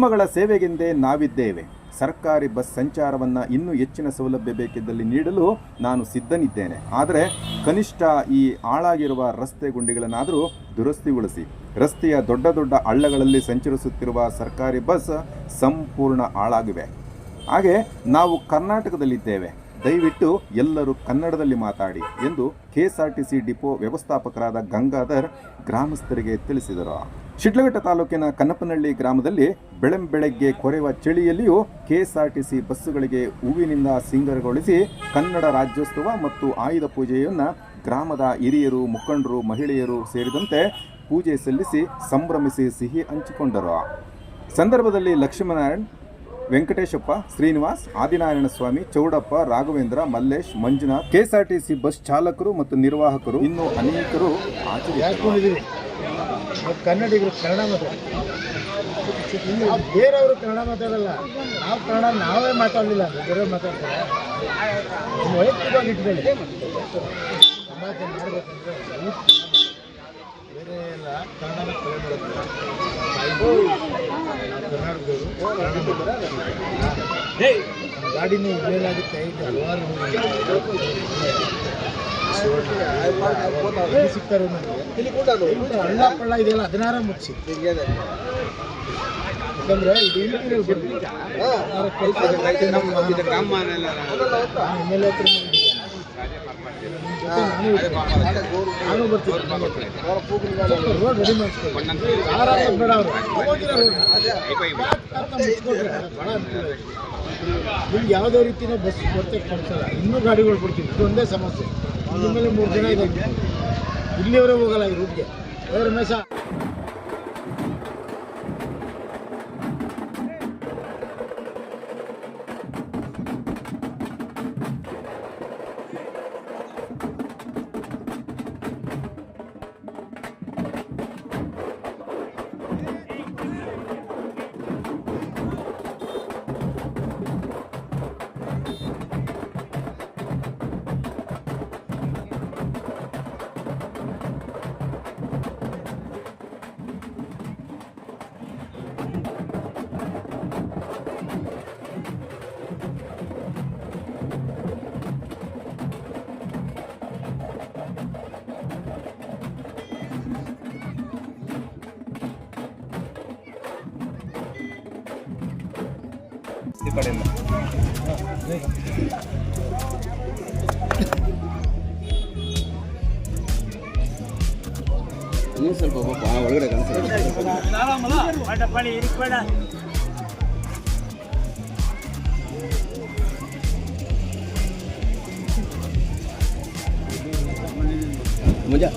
ನಿಮ್ಮಗಳ ಸೇವೆಗೆಂದೇ ನಾವಿದ್ದೇವೆ. ಸರ್ಕಾರಿ ಬಸ್ ಸಂಚಾರವನ್ನು ಇನ್ನೂ ಹೆಚ್ಚಿನ ಸೌಲಭ್ಯ ಬೇಕಿದ್ದಲ್ಲಿ ನೀಡಲು ನಾನು ಸಿದ್ಧನಿದ್ದೇನೆ. ಆದರೆ ಕನಿಷ್ಠ ಈ ಹಾಳಾಗಿರುವ ರಸ್ತೆ ಗುಂಡಿಗಳನ್ನಾದರೂ ದುರಸ್ತಿಗೊಳಿಸಿ. ರಸ್ತೆಯ ದೊಡ್ಡ ದೊಡ್ಡ ಹಳ್ಳಗಳಲ್ಲಿ ಸಂಚರಿಸುತ್ತಿರುವ ಸರ್ಕಾರಿ ಬಸ್ ಸಂಪೂರ್ಣ ಹಾಳಾಗಿವೆ. ಹಾಗೆ ನಾವು ಕರ್ನಾಟಕದಲ್ಲಿದ್ದೇವೆ, ದಯವಿಟ್ಟು ಎಲ್ಲರೂ ಕನ್ನಡದಲ್ಲಿ ಮಾತಾಡಿ ಎಂದು KSRTC ಡಿಪೋ ವ್ಯವಸ್ಥಾಪಕರಾದ ಗಂಗಾಧರ್ ಗ್ರಾಮಸ್ಥರಿಗೆ ತಿಳಿಸಿದರು. ಶಿಡ್ಲಘಟ್ಟ ತಾಲೂಕಿನ ಕನ್ನಪ್ಪನಹಳ್ಳಿ ಗ್ರಾಮದಲ್ಲಿ ಬೆಳಗ್ಗೆ ಕೊರೆವ ಚಳಿಯಲ್ಲಿಯೂ KSRTC ಬಸ್ಸುಗಳಿಗೆ ಹೂವಿನಿಂದ ಸಿಂಗಾರಗೊಳಿಸಿ ಕನ್ನಡ ರಾಜ್ಯೋತ್ಸವ ಮತ್ತು ಆಯುಧ ಪೂಜೆಯನ್ನು ಗ್ರಾಮದ ಹಿರಿಯರು, ಮುಖಂಡರು, ಮಹಿಳೆಯರು ಸೇರಿದಂತೆ ಪೂಜೆ ಸಲ್ಲಿಸಿ ಸಂಭ್ರಮಿಸಿ ಸಿಹಿ ಹಂಚಿಕೊಂಡರು. ಸಂದರ್ಭದಲ್ಲಿ ಲಕ್ಷ್ಮೀನಾರಾಯಣ್, ವೆಂಕಟೇಶಪ್ಪ, ಶ್ರೀನಿವಾಸ್, ಆದಿನಾರಾಯಣ ಸ್ವಾಮಿ, ಚೌಡಪ್ಪ, ರಾಘವೇಂದ್ರ, ಮಲ್ಲೇಶ್, ಮಂಜುನಾಥ್, KSRTC ಬಸ್ ಚಾಲಕರು ಮತ್ತು ನಿರ್ವಾಹಕರು ಇನ್ನೂ ಅನೇಕರು ಹಾಜರಿದ್ದರು. ಕನ್ನಡಿಗರು ಕನ್ನಡ ಮಾತಾಡ್ತಾರೆ, ಬೇರೆಯವರು ಕನ್ನಡ ಮಾತಾಡಲ್ಲ. ನಾವು ಕನ್ನಡ ನಾವೇ ಮಾತಾಡಲಿಲ್ಲ ಅಂದರೆ ಬೇರೆಯವ್ರು ಮಾತಾಡ್ತಾರೆ. ವೈಯಕ್ತಿಕವಾಗಿ ಇಟ್ಕೊಳ್ಳಿ, ಸಮಾಜ ಮಾಡಬೇಕಂದ್ರೆ ಬೇರೆ ಎಲ್ಲ ಕನ್ನಡ ಕರ್ನಾಟಕದವರು ಗಾಡಿನೂ ಇರಲಾಗುತ್ತೆ. ಐದು ಹಲವಾರು ಸಿಗ್ತಾರೆ ನನಗೆ. ಹಳ್ಳ ಪಳ್ಳ ಇದೆಯಲ್ಲ 16 ಮುಚ್ಚಿ, ಯಾಕಂದ್ರೆ ಇದು ಇಂಟೀರಿಯರ್ ನಾನು ಬರ್ತೀನಿ. ರೋಡ್ ರೆಡಿ ಮಾಡಿಸ್ಕೊಳ್ಳಿ, ಬೇಡ ಅವರು ಹೋಗಿರೋ ರೋಡ್ ಮುಚ್ಚಿಕೊಟ್ರೆ ಭಾಳ ಅನುಕೂಲ. ನಿಮ್ಗೆ ಯಾವುದೇ ರೀತಿಯ ಬಸ್ ಬರ್ತಕ್ಕೆ ಕಾಣಿಸಲ್ಲ. ಇನ್ನೂ ಗಾಡಿಗಳು ಕೊಡ್ತೀವಿ, ಇದೊಂದೇ ಸಮಸ್ಯೆ. ಮೇಲೆ 3 ಜನ ಇದೆ, ಇಲ್ಲಿಯವರೇ ಹೋಗಲ್ಲ ಈ ರೂಟ್ಗೆ. ರಮೇಶ ಈ ಕಡೆಯಿಂದ ನೀವು ಸ್ವಲ್ಪ ಒಳಗಡೆ ಮಜಾ